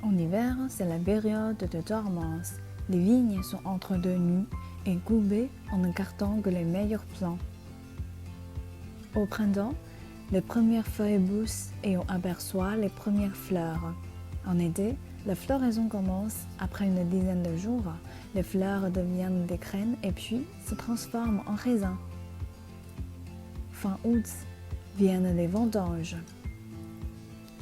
En hiver, c'est la période de dormance. Les vignes sont entre deux nues et courbées en ne gardant que les meilleurs plants. Au printemps, les premières feuilles poussent et on aperçoit les premières fleurs. En été, la floraison commence. Après une dizaine de jours, les fleurs deviennent des graines et puis se transforment en raisins. Fin août, viennent les vendanges.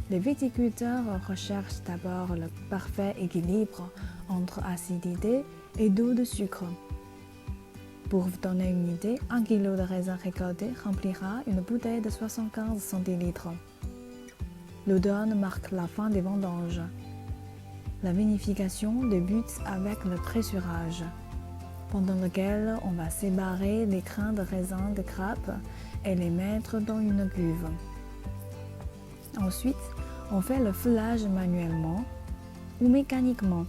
Les viticulteurs recherchent d'abord le parfait équilibre entre acidité et d'eau de sucre. Pour vous donner une idée, 1 kg de raisin récolté remplira une bouteille de 75 centilitres. L'automne marque la fin des vendanges. La vinification débute avec le pressurage, pendant lequel on va séparer les grains de raisin de grappe et les mettre dans une cuve. Ensuite, on fait le foulage manuellement ou mécaniquement.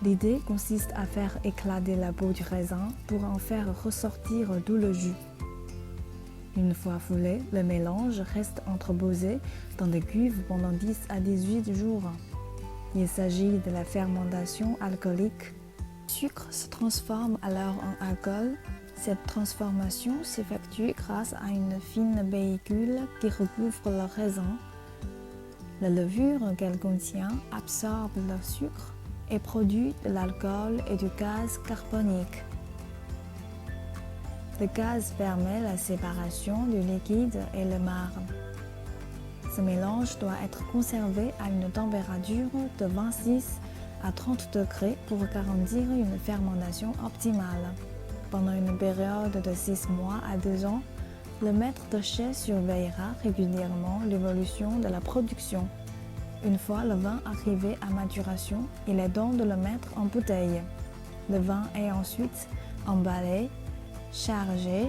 L'idée consiste à faire éclater la peau du raisin pour en faire ressortir tout le jus. Une fois foulé, le mélange reste entreposé dans des cuves pendant 10 à 18 jours. Il s'agit de la fermentation alcoolique. Le sucre se transforme alors en alcool. Cette transformation s'effectue grâce à une fine pellicule qui recouvre le raisin. La levure qu'elle contient absorbe le sucre et produit de l'alcool et du gaz carbonique. Le gaz permet la séparation du liquide et le marc. Ce mélange doit être conservé à une température de 26 à 30 degrés pour garantir une fermentation optimale. Pendant une période de 6 mois à 2 ans, le maître de chai surveillera régulièrement l'évolution de la production. Une fois le vin arrivé à maturation, il est temps de le mettre en bouteille. Le vin est ensuite emballé, chargé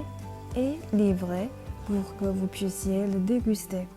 et livré pour que vous puissiez le déguster.